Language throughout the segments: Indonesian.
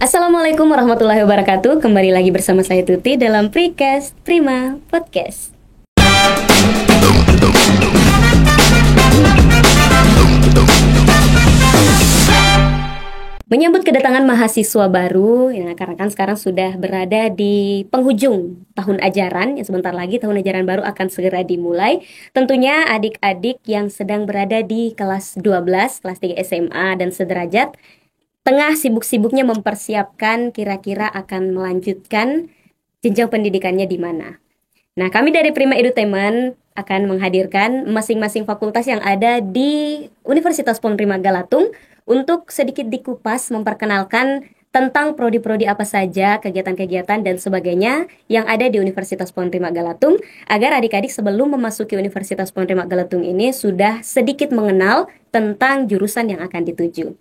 Assalamualaikum warahmatullahi wabarakatuh. Kembali lagi bersama saya Tuti dalam Precast Prima Podcast. Menyambut kedatangan mahasiswa baru, ya, karena kan sekarang sudah berada di penghujung tahun ajaran, yang sebentar lagi tahun ajaran baru akan segera dimulai. Tentunya adik-adik yang sedang berada di kelas 12, kelas 3 SMA dan sederajat, tengah sibuk-sibuknya mempersiapkan kira-kira akan melanjutkan jenjang pendidikannya di mana. Nah, kami dari Prima Edutainment akan menghadirkan masing-masing fakultas yang ada di Universitas Polri Magalatung untuk sedikit dikupas memperkenalkan tentang prodi-prodi apa saja, kegiatan-kegiatan dan sebagainya yang ada di Universitas Polri Magalatung, agar adik-adik sebelum memasuki Universitas Polri Magalatung ini sudah sedikit mengenal tentang jurusan yang akan dituju.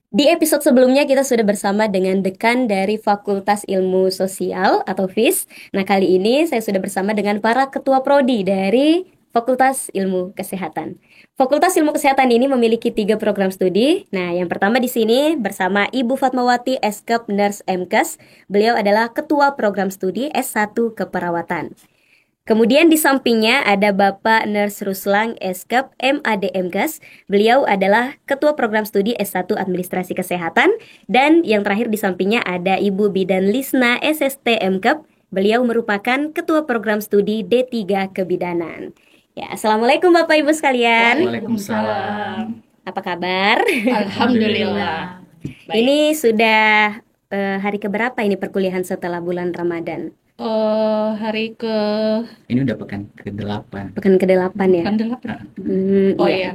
Di episode sebelumnya kita sudah bersama dengan dekan dari Fakultas Ilmu Sosial atau FIS. Nah, kali ini saya sudah bersama dengan para ketua prodi dari Fakultas Ilmu Kesehatan. Fakultas Ilmu Kesehatan ini memiliki 3 program studi. Nah, yang pertama di sini bersama Ibu Fatmawati Eskep Nurse MKes. Beliau adalah ketua program studi S1 Keperawatan. Kemudian di sampingnya ada Bapak Nurse Ruslang Eskep MAD MKes. Beliau adalah Ketua Program Studi S1 Administrasi Kesehatan. Dan yang terakhir di sampingnya ada Ibu Bidan Lisna SST MKep. Beliau merupakan Ketua Program Studi D3 Kebidanan. Ya, Assalamualaikum Bapak Ibu sekalian. Waalaikumsalam. Apa kabar? Alhamdulillah. Ini sudah hari keberapa ini perkuliahan setelah bulan Ramadan? Hari Ini udah pekan ke-8. Pekan ke-8 ya? Pekan 8. Oh iya.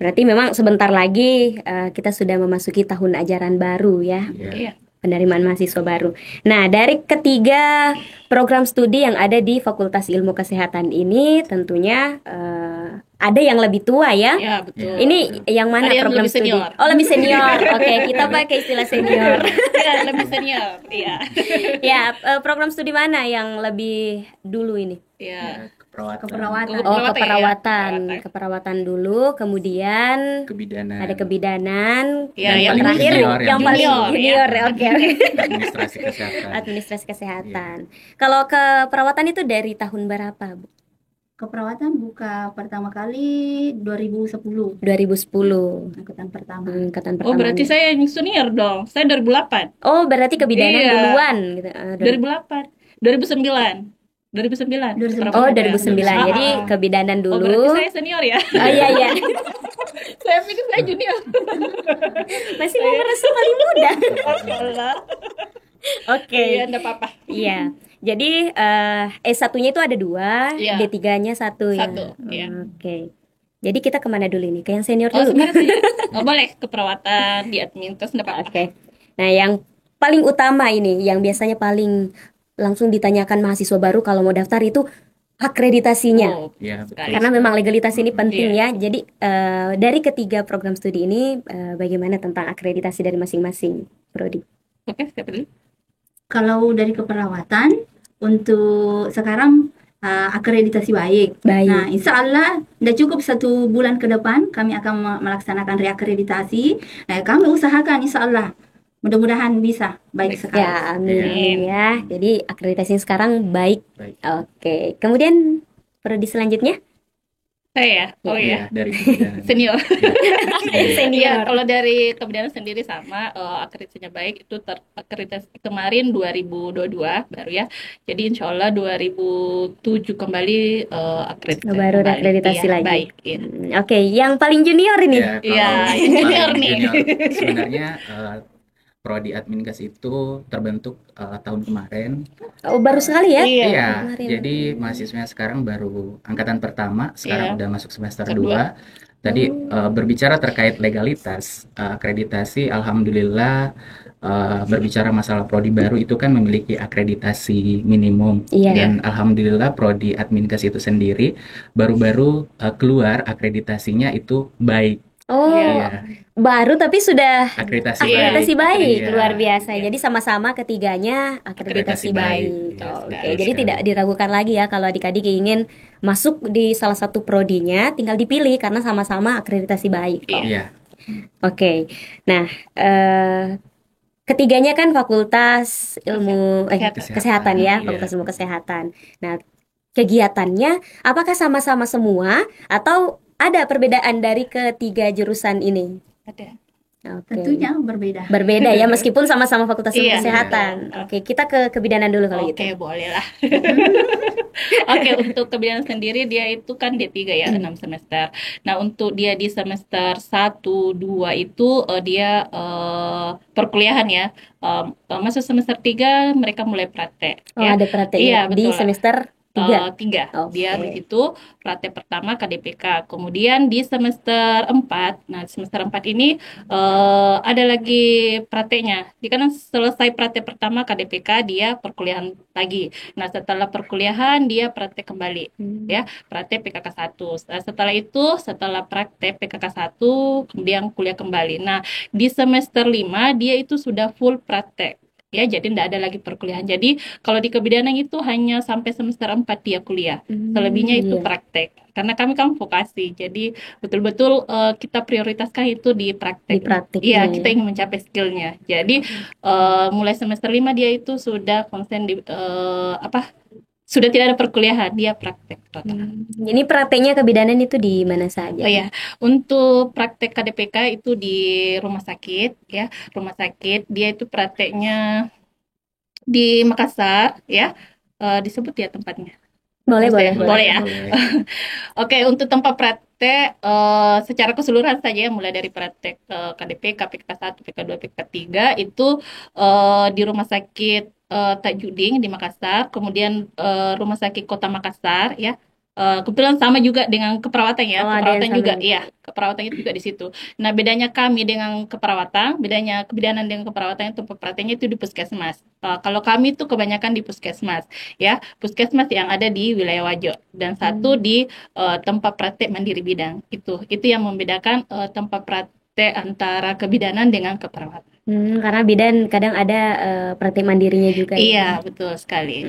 Berarti memang sebentar lagi kita sudah memasuki tahun ajaran baru ya. Iya. Penerimaan mahasiswa baru. Nah, dari ketiga program studi yang ada di Fakultas Ilmu Kesehatan ini tentunya ada yang lebih tua ya. Ya, betul. Ini yang mana Ada yang program lebih studi? senior. Oh, lebih senior. Oke, kita pakai istilah senior. Ya, lebih senior. Iya. Ya, program studi mana yang lebih dulu ini? Iya. Keperawatan. Oh, Keperawatan ya? keperawatan. Keperawatan. Keperawatan dulu, kemudian Kebidanan. ada kebidanan, Ya, dan yang terakhir junior, yang paling junior, junior ya. ya. Oke. Administrasi kesehatan. Administrasi kesehatan. Kalau keperawatan itu dari tahun berapa, Bu? Keperawatan buka pertama kali 2010, 2010. angkatan pertama. Angkatan Oh, pertama. berarti saya yang senior dong. Saya 2008. Oh, berarti kebidanan Iya. duluan gitu. 2008. 2009. 2009. 2009. Oh, Keperawatan. 2009. Jadi kebidanan Oh, berarti dulu. saya senior ya. Oh iya iya. Saya pikir saya junior. Masih mau merasa paling muda. Allah. Oke. Iya, enggak apa-apa. Iya. Jadi S1-nya itu ada 2, Iya. D3-nya 1 ya. Satu, iya. Oke. Jadi kita kemana dulu nih? Ke yang senior Oh, dulu. sebenarnya sih. Oh, boleh keperawatan, di admin terus enggak apa-apa. Oke. Nah, yang paling utama ini, yang biasanya paling langsung ditanyakan mahasiswa baru kalau mau daftar itu akreditasinya. Oh, Ya, sekali. Karena memang legalitas ini penting Iya. ya. Jadi dari ketiga program studi ini bagaimana tentang akreditasi dari masing-masing prodi? Oke, siapa dulu? Kalau dari keperawatan untuk sekarang akreditasi baik. Baik. Nah, insya Allah sudah cukup 1 bulan ke depan kami akan melaksanakan reakreditasi. Nah, kami usahakan insya Allah mudah-mudahan bisa baik sekali. Ya, amin ya. Jadi akreditasi sekarang baik. Baik. Oke. Kemudian prodi selanjutnya? Saya ya? Oh Ya, iya. dari kebidanan. Senior. Ya. Senior. Iya, kalau dari kebidanan sendiri sama, akreditasinya baik, itu terakreditasi kemarin 2022 baru ya. Jadi insya Allah 2007 kembali akreditasi Baru kembali. reakreditasi Iya, lagi. baik. Iya. Oke, yang paling junior ini. Ya, kalau Iya, paling junior nih. Sebenarnya prodi Adminkes itu terbentuk tahun kemarin. Oh, baru sekali ya? Iya. Iya, kemarin. jadi mahasiswanya sekarang baru angkatan pertama, sekarang Iya. udah masuk semester Kedua. 2. Tadi berbicara terkait legalitas akreditasi, alhamdulillah berbicara masalah prodi baru itu kan memiliki akreditasi minimum. Iya. Dan alhamdulillah prodi Adminkes itu sendiri baru-baru keluar akreditasinya itu baik. Oh, Iya, baru tapi sudah akreditasi akreditasi baik, Iya. luar biasa. Iya. Jadi sama-sama ketiganya akreditasi Akreditasi baik. baik. Iya, Oke, sekali, jadi sekali. tidak diragukan lagi ya kalau adik-adik ingin masuk di salah satu prodinya, tinggal dipilih karena sama-sama akreditasi baik. Iya. Iya. Oke. Nah, ketiganya kan fakultas ilmu Kesehatan. kesehatan ya, Iya. fakultas ilmu kesehatan. Nah, kegiatannya apakah sama-sama semua atau ada perbedaan dari ketiga jurusan ini? Ada. Oke. Tentunya berbeda. Berbeda ya, meskipun sama-sama fakultas ilmu Iya, kesehatan. betul. Oke, kita ke kebidanan dulu kalau Oke, gitu. boleh lah. Oke, untuk kebidanan sendiri dia itu kan D3 ya, 6 semester. Nah, untuk dia di semester 1, 2 itu dia perkuliahan ya. Masuk semester 3 mereka mulai praktek Oh, ya. ada prakteknya Iya, di betul. semester 3. 3. Dia di Oke. situ praktek pertama KDPK. Kemudian di semester 4, nah semester 4 ini ada lagi prakteknya. Dia kan selesai praktek pertama KDPK, dia perkuliahan lagi. Nah, setelah perkuliahan dia praktek kembali ya, praktek PKK 1. Setelah itu, setelah praktek PKK 1, kemudian kuliah kembali. Nah, di semester 5 dia itu sudah full praktek. Ya, jadi tidak ada lagi perkuliahan. Jadi, kalau di kebidanan itu hanya sampai semester 4 dia kuliah. Selebihnya itu Iya. praktek. Karena kami kan vokasi. Jadi, betul-betul kita prioritaskan itu di praktek. Di praktiknya Iya, ya. kita ingin mencapai skillnya. Jadi, mulai semester 5 dia itu sudah konsen di sudah tidak ada perkuliahan, dia praktek total. Ini prakteknya kebidanan itu di mana saja? Oh ya, untuk praktek KDPK itu di rumah sakit ya, rumah sakit. Dia itu prakteknya di Makassar ya. Disebut ya tempatnya. Boleh, Boleh, boleh. boleh ya. Boleh. Oke, untuk tempat praktek secara keseluruhan saja ya, mulai dari praktek KDPK, PK1, PK2, PK3 itu di rumah sakit Tajuding di Makassar, kemudian rumah sakit Kota Makassar ya. Kebetulan sama juga dengan keperawatan ya, Oh, ada yang keperawatan sama juga, juga. iya, keperawatan itu juga di situ. Nah, bedanya kami dengan keperawatan, bedanya kebidanan dengan keperawatan itu prakteknya itu di puskesmas. Kalau kami itu kebanyakan di puskesmas, ya, puskesmas yang ada di wilayah Wajo dan satu di tempat praktek mandiri bidang. Itu yang membedakan tempat praktek antara kebidanan dengan keperawatan. Karena bidan kadang ada praktek mandirinya juga ya. Iya, betul sekali.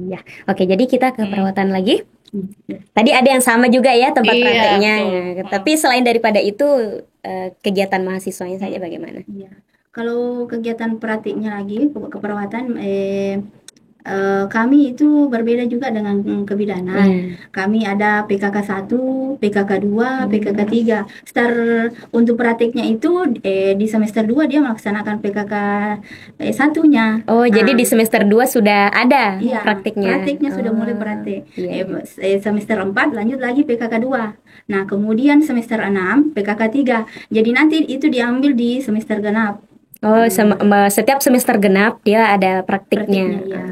Iya. Oke, jadi kita ke perawatan lagi. Tadi ada yang sama juga ya tempat Iya, prakteknya. betul. Tapi selain daripada itu kegiatan mahasiswanya saja bagaimana? Iya. Kalau kegiatan praktiknya lagi keperawatan kami itu berbeda juga dengan kebidanan. Kami ada PKK 1, PKK 2, PKK 3. Untuk praktiknya itu di semester 2 dia melaksanakan PKK 1-nya. Oh, jadi di semester 2 sudah ada Iya, praktiknya. praktiknya sudah mulai Oh, praktik. iya. Semester 4 lanjut lagi PKK 2. Nah, kemudian semester 6 PKK 3. Jadi nanti itu diambil di semester genap. Oh, setiap semester genap dia ada praktiknya. Praktiknya, iya.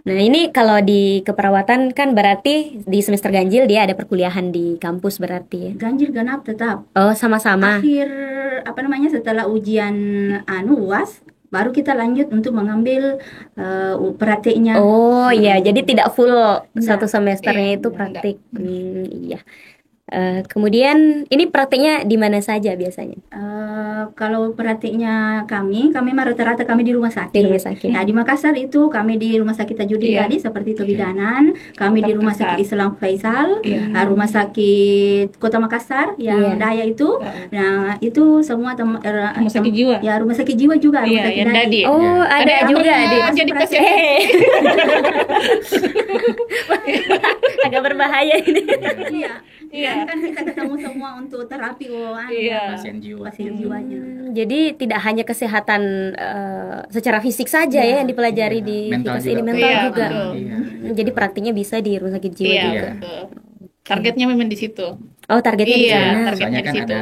Nah, ini kalau di keperawatan kan berarti di semester ganjil dia ada perkuliahan di kampus berarti ya. Ganjil genap tetap. Oh, sama-sama. Akhir setelah ujian UAS baru kita lanjut untuk mengambil praktiknya. Oh iya, jadi tidak full satu Enggak. semesternya itu Enggak. praktik. Iya. Kemudian ini praktiknya di mana saja biasanya? Kalau praktiknya kami mah rata-rata kami di rumah sakit. Di rumah sakit. Nah, di Makassar itu kami di rumah sakit Tajudin Iya. tadi seperti kebidanan, kami di rumah sakit Islam Faisal, rumah sakit Kota Makassar yang Iya. Daya itu. Nah, itu semua Rumah sakit jiwa. ya rumah sakit jiwa juga, rumah Iya, sakit yang Dadi. Dadi. Oh, ada yang juga pernah di jadi Operasi. agak berbahaya ini. Iya. Iya. Kan kita ketemu semua untuk terapi Iya. Pasien jiwa. pasien jiwanya. Jadi tidak hanya kesehatan secara fisik saja ya yang dipelajari Iya. di Mental Vikas juga. ini, mental Iya, juga. betul. Iya. Jadi praktiknya bisa di rumah sakit jiwa Iya, juga. betul. Targetnya memang di situ. Oh, targetnya di Iya, sana. targetnya Soalnya di kan situ. ada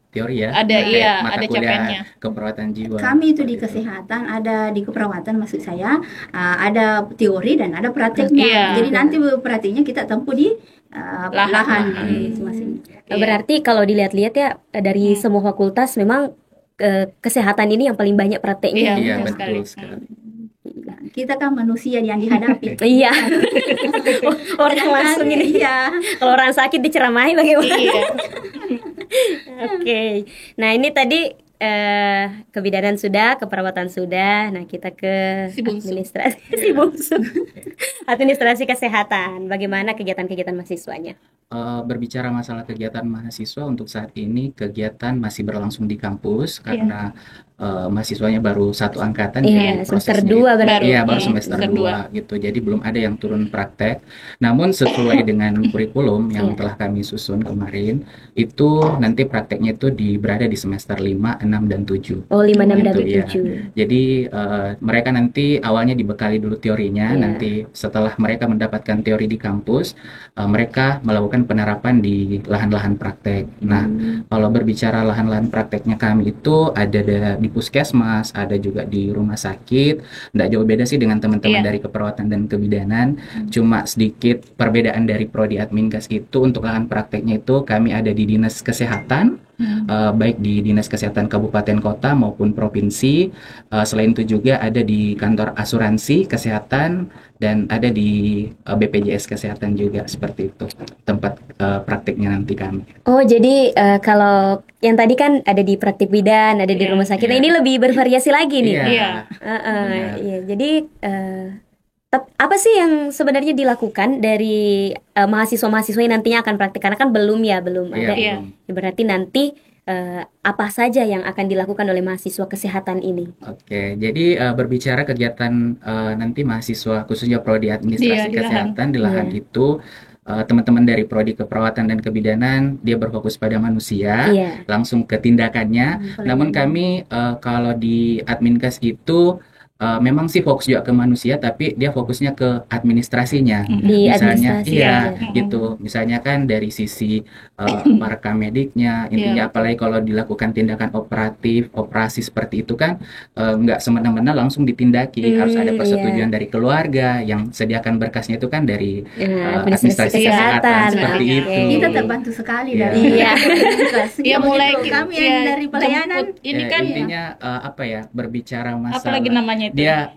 teori ya. Ada, Kayak iya, mata ada kuliah capaiannya. keperawatan jiwa. Kami itu di Seperti kesehatan, ada di keperawatan maksud saya, ada teori dan ada prakteknya. Iya. Jadi nanti prakteknya kita tempuh di lahan Lahan. masing-masing. Berarti kalau dilihat-lihat ya dari semua fakultas memang kesehatan ini yang paling banyak prakteknya. Iya. Iya, betul betul sekali. sekali. Kita kan manusia yang dihadapi. Iya. Orang langsung ini. Iya. Kalau orang sakit diceramahi bagaimana? Iya. Oke. Nah, ini tadi kebidanan sudah, keperawatan sudah. Nah, kita ke Si bungsu. administrasi si bungsu. Administrasi kesehatan. Bagaimana kegiatan-kegiatan mahasiswanya? Berbicara masalah kegiatan mahasiswa untuk saat ini kegiatan masih berlangsung di kampus karena mahasiswanya baru satu angkatan, Iya, jadi semester prosesnya 2 berarti. iya baru Hmm, semester semester 2 gitu. Jadi belum ada yang turun praktek. Namun sesuai dengan kurikulum yang Iya. telah kami susun kemarin, itu nanti prakteknya itu berada di semester 5, 6 dan 7. Oh, 5, 6 dan Gitu ya. 7. Jadi mereka nanti awalnya dibekali dulu teorinya, Iya. nanti setelah mereka mendapatkan teori di kampus, mereka melakukan penerapan di lahan-lahan praktek. Nah, kalau berbicara lahan-lahan prakteknya kami itu ada di puskesmas, ada juga di rumah sakit. Nggak jauh beda sih dengan teman-teman Iya. dari keperawatan dan kebidanan. Cuma sedikit perbedaan dari prodi Adminkas itu untuk lahan prakteknya itu kami ada di dinas kesehatan, baik di dinas kesehatan kabupaten kota maupun provinsi. Selain itu juga ada di kantor asuransi kesehatan dan ada di BPJS kesehatan juga, seperti itu tempat prakteknya nanti kami. Oh, jadi kalau yang tadi kan ada di praktik bidan, ada di Iya. rumah sakit. Nah, Iya. ini lebih bervariasi lagi nih. Iya. Iya. Benar. Iya, jadi apa sih yang sebenarnya dilakukan dari mahasiswa-mahasiswa yang nantinya akan praktik? Karena kan belum Iya, ada. Iya. belum. Ya, berarti nanti apa saja yang akan dilakukan oleh mahasiswa kesehatan ini? Oke, jadi berbicara kegiatan nanti mahasiswa khususnya prodi administrasi Iya, di lahan. kesehatan di lahan Iya. itu, teman-teman dari prodi keperawatan dan kebidanan dia berfokus pada manusia, Iya. langsung ke tindakannya. Namun kami kalau di Adminkas itu memang sih fokus juga ke manusia, tapi dia fokusnya ke administrasinya. Di Misalnya, administrasi iya aja. gitu. Misalnya kan dari sisi para mediknya, intinya Iya. apalagi kalau dilakukan tindakan operatif, operasi seperti itu kan nggak semena-mena langsung ditindaki, harus ada Iya. persetujuan dari keluarga, yang sediakan berkasnya itu kan dari administrasi Kesehatan. kesehatan, seperti Oke. itu. Kita terbantu sekali Iya. dari Iya. Adminkas. Iya, mulai kami iya, yang dari pelayanan. jemput. Ini Ya, kan intinya apa ya, berbicara apa masalah lagi namanya itu? dia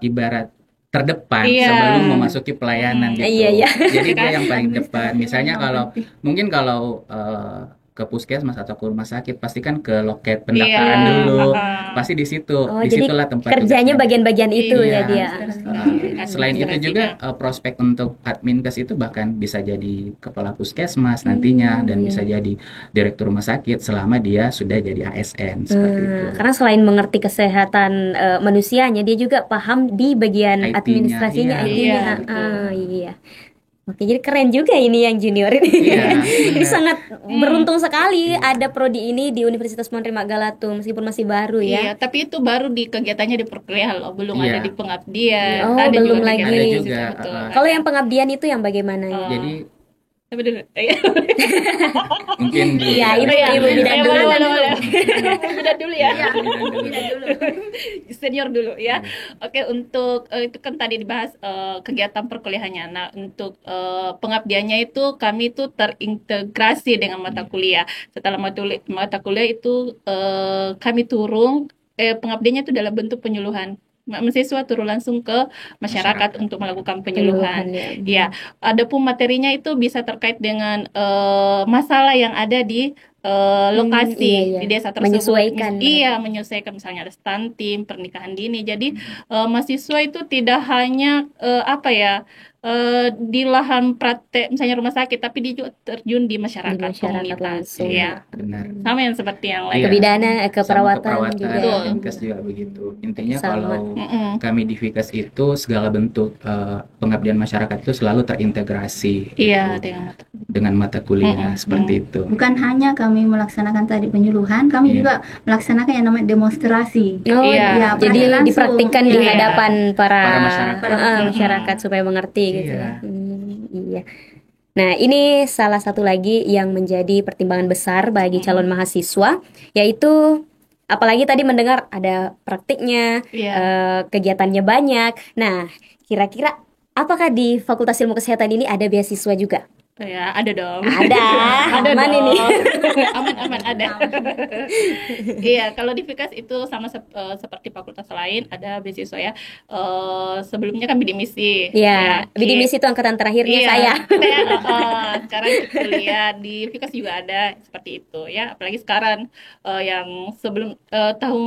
ibarat terdepan Iya. sebelum memasuki pelayanan gitu. Iya, iya. Jadi dia yang paling depan. Misalnya kalau Administrasi mungkin kalau ke puskesmas atau ke rumah sakit pasti kan ke loket pendaftaran Iya. dulu. Ah. Pasti di situ. Oh, jadi Disitulah tempat kerjanya tugasnya. bagian-bagian itu Iya. ya dia. Selain itu juga prospek untuk Adminkas itu bahkan bisa jadi kepala puskesmas nantinya, dan iya. bisa jadi direktur rumah sakit selama dia sudah jadi ASN, seperti itu. Karena selain mengerti kesehatan manusianya, dia juga paham di bagian IT-nya, administrasinya, iya. IT-nya. Iya, betul. Iya. Oke, jadi keren juga ini yang junior ini. Iya, Ini benar. sangat beruntung sekali ada prodi ini di Universitas Menerima Galatu, meskipun masih baru ya. Iya, tapi itu baru di kegiatannya di perkuliahan loh, belum Iya. ada di pengabdian. Oh, Ada belum juga lagi. kegiatan Ada di juga, situ, betul. Kalau yang pengabdian itu yang bagaimana ya? Jadi Tapi dulu. Iya. mungkin Iya, di Ibu Iya, bidan iya, dulu. boleh. Bidan dulu ya. Iya, dulu. tidak dulu. Senior dulu ya. Oke, untuk itu kan tadi dibahas kegiatan perkuliahannya. Nah, untuk pengabdiannya itu kami itu terintegrasi dengan mata kuliah. Setelah mata kuliah itu kami turun pengabdiannya itu dalam bentuk penyuluhan. Mahasiswa turun langsung ke masyarakat untuk melakukan penyuluhan. Penyuluhan, Ya, adapun materinya itu bisa terkait dengan masalah yang ada di lokasi iya, iya. di desa tersebut. Menyesuaikan. Iya, menyesuaikan, misalnya ada stunting, pernikahan dini. Jadi mahasiswa itu tidak hanya di lahan praktek misalnya rumah sakit, tapi dia juga terjun di masyarakat, Di masyarakat komunitas. langsung. Iya. Benar. Sama yang seperti yang lain. Iya. Kebidanan, Sama keperawatan keperawatan, juga. Betul. Adminkas juga begitu. Intinya Sama. kalau Mm-mm. kami di Vikas itu segala bentuk pengabdian masyarakat itu selalu terintegrasi Iya, gitu, dengan dengan mata kuliah, Mm-mm. seperti itu. Bukan hanya kami melaksanakan tadi penyuluhan, kami Iya. juga melaksanakan yang namanya demonstrasi. Oh, Iya. jadi praktek langsung. dipraktikkan di Iya. hadapan para Para masyarakat. masyarakat supaya mengerti gitu Iya. ya. Iya. Nah, ini salah satu lagi yang menjadi pertimbangan besar bagi calon mahasiswa, yaitu apalagi tadi mendengar ada praktiknya, Iya. kegiatannya banyak. Nah, kira-kira apakah di Fakultas Ilmu Kesehatan ini ada beasiswa juga? Ya, ada dong. Ada, Ada aman dong. ini. Aman ada. Iya, kalau di Fikas itu sama seperti fakultas lain ada beasiswa ya. Sebelumnya kan bidik misi. Ya, bidik misi itu angkatan terakhirnya saya. Sekarang kuliah di Fikas juga ada seperti itu ya. Apalagi sekarang yang sebelum tahun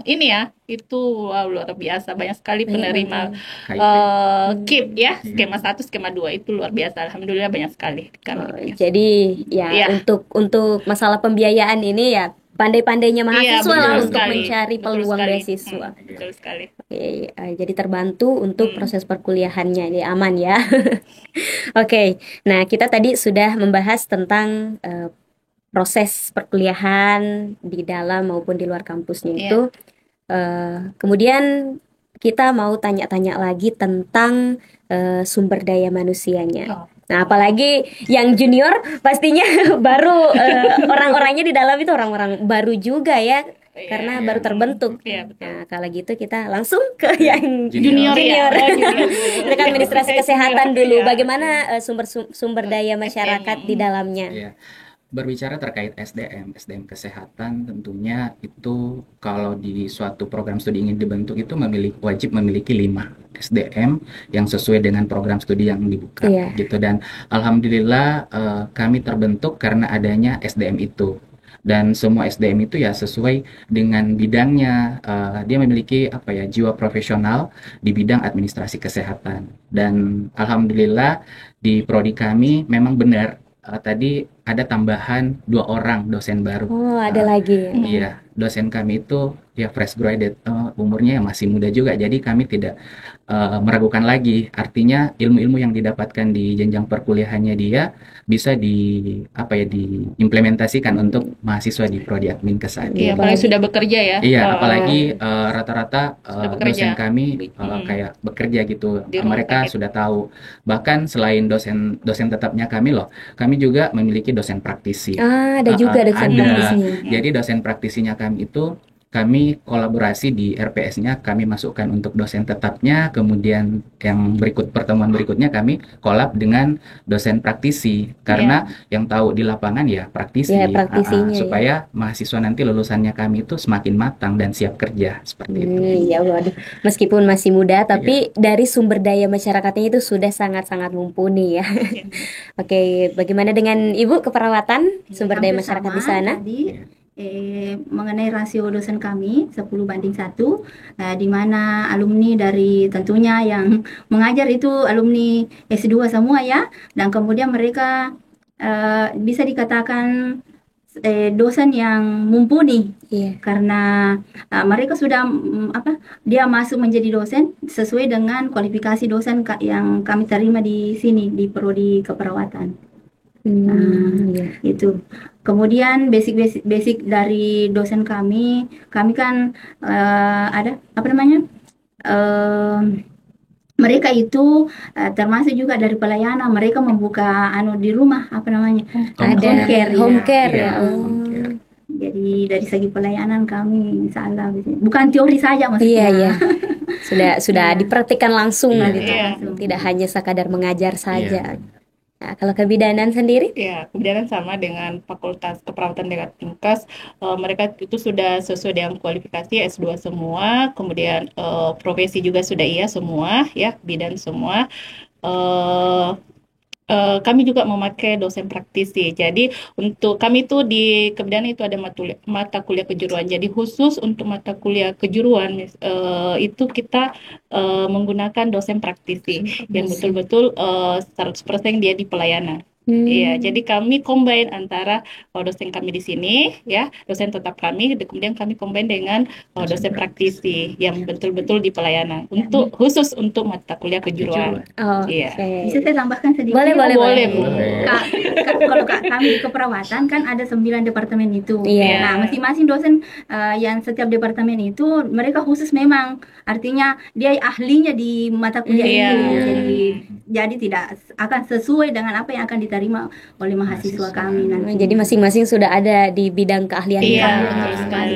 ini ya, itu luar biasa, banyak sekali penerima KIP. KIP ya, skema 1, skema 2 itu luar biasa. Alhamdulillah banyak sekali. Jadi ya Iya. untuk masalah pembiayaan ini ya pandai-pandainya Iya, mahasiswa betul lah untuk sekali. mencari Betul peluang sekali. beasiswa. Betul sekali. Oke, jadi terbantu untuk Hmm. proses perkuliahannya, jadi aman ya. Oke, nah kita tadi sudah membahas tentang proses perkuliahan di dalam maupun di luar kampusnya Iya. itu. Kemudian kita mau tanya-tanya lagi tentang sumber daya manusianya. Oh. Nah, apalagi yang junior pastinya baru orang-orangnya di dalam itu orang-orang baru juga ya, karena Iya. baru terbentuk. Iya, betul. Nah, kalau gitu kita langsung ke yang Junior ya. junior. Oh, junior dulu. Untuk administrasi kesehatan Junior, dulu. iya. Bagaimana sumber daya masyarakat di dalamnya? Iya. Berbicara terkait SDM kesehatan tentunya itu kalau di suatu program studi ingin dibentuk itu wajib memiliki 5 SDM yang sesuai dengan program studi yang dibuka Iya. gitu. Dan alhamdulillah kami terbentuk karena adanya SDM itu. Dan semua SDM itu ya sesuai dengan bidangnya. Dia memiliki jiwa profesional di bidang administrasi kesehatan. Dan alhamdulillah di prodi kami memang benar tadi ada tambahan 2 orang dosen baru. Oh, ada lagi. Iya, dosen kami itu ya fresh graduate, umurnya masih muda juga. Jadi kami tidak meragukan lagi. Artinya ilmu-ilmu yang didapatkan di jenjang perkuliahannya dia bisa diimplementasikan untuk mahasiswa di prodi admin kesehatan. Iya, apalagi sudah bekerja ya. Iya, apalagi rata-rata Sudah bekerja. dosen kami kayak bekerja gitu. Di rumah Mereka sakit. sudah tahu. Bahkan selain dosen tetapnya kami loh, kami juga memiliki dosen praktisi. Ada juga dosen ada. praktisnya. Jadi dosen praktisinya kami itu kami kolaborasi di RPS-nya, kami masukkan untuk dosen tetapnya, kemudian yang pertemuan berikutnya kami kolab dengan dosen praktisi, karena yang tahu di lapangan ya praktisi, Ya, praktisinya, supaya mahasiswa nanti lulusannya kami itu semakin matang dan siap kerja, seperti itu. Ya, waduh. Meskipun masih muda, tapi dari sumber daya masyarakatnya itu sudah sangat-sangat mumpuni ya. Oke, bagaimana dengan Ibu keperawatan, sumber daya Hampir masyarakat sama di sana? tadi, mengenai rasio dosen kami 10:1, di mana alumni dari tentunya yang mengajar itu alumni S2 semua ya, dan kemudian mereka bisa dikatakan dosen yang mumpuni. Iya. Karena mereka sudah dia masuk menjadi dosen sesuai dengan kualifikasi dosen yang kami terima di sini di prodi keperawatan. Iya. Itu. Kemudian basic dari dosen kami kan ada mereka itu termasuk juga dari pelayanan, mereka membuka di rumah Ada home care ya. ya. Jadi dari segi pelayanan kami insya bukan teori saja maksudnya. Iya. Sudah dipraktikkan langsung Iya. gitu. Iya. Tidak hanya sekadar mengajar saja. Nah, kalau kebidanan sendiri? Ya, kebidanan sama dengan Fakultas Keperawatan dengan Tingkas, mereka itu sudah sesuai dengan kualifikasi S2 semua, kemudian profesi juga sudah semua, ya, bidan semua. Kami juga memakai dosen praktisi. Jadi untuk kami itu di kebidanan itu ada mata kuliah kejuruan. Jadi khusus untuk mata kuliah kejuruan itu kita menggunakan dosen praktisi yang betul-betul 100% dia di pelayanan. Iya, jadi kami combine antara dosen kami di sini, ya, dosen tetap kami, kemudian kami combine dengan dosen praktisi yang betul-betul di pelayanan, khusus untuk mata kuliah kejuruan. Iya. Bisa saya tambahkan sedikit? Boleh. Kalau kami di keperawatan kan ada 9 departemen itu. Iya. Nah, masing-masing dosen yang setiap departemen itu mereka khusus memang, artinya dia ahlinya di mata kuliah itu. Jadi tidak akan sesuai dengan apa yang akan diterima oleh mahasiswa kami nanti. Jadi masing-masing sudah ada di bidang keahliannya.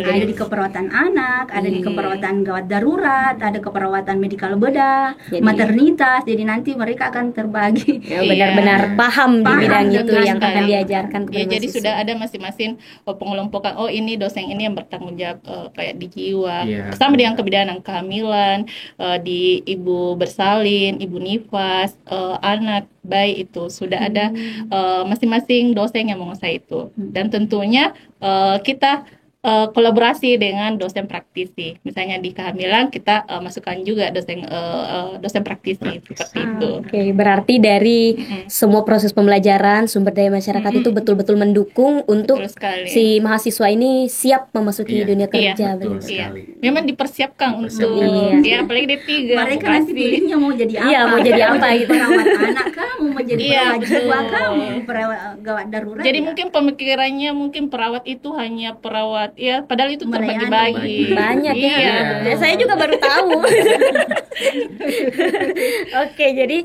Ada di keperawatan anak, ada di keperawatan gawat darurat, ada keperawatan medikal bedah, maternitas. Jadi nanti mereka akan terbagi. Benar-benar paham di bidang itu yang sekali. akan diajarkan kepada Ya, jadi mahasiswa. sudah ada masing-masing pengelompokan. Oh, ini dosen ini yang bertanggung jawab kayak di jiwa. Sama dengan kebidanan kehamilan, di ibu bersalin, ibu nifas, anak bayi itu sudah ada masing-masing dosen yang menguasai itu. Dan tentunya kita kolaborasi dengan dosen praktisi. Misalnya di kehamilan kita masukkan juga dosen praktisi seperti itu. Oke, berarti dari semua proses pembelajaran sumber daya masyarakat itu betul-betul mendukung untuk Betul sekali. si mahasiswa ini siap memasuki Iya, dunia iya, kerja. betul benar. Iya, sekali. memang dipersiapkan untuk Iya. ya apalagi D3 Mereka nanti pilihnya mau jadi apa? Iya, mau jadi apa gitu. Perawat anak kah? Mau jadi Iya, perawat jiwa betul. kah? Mau perawat gawat darurat? Jadi ya? mungkin pemikirannya mungkin perawat itu hanya perawat ya, padahal itu Melayani. terbagi-bagi. Banyak ya. Iya. Dan saya juga baru tahu. Oke, jadi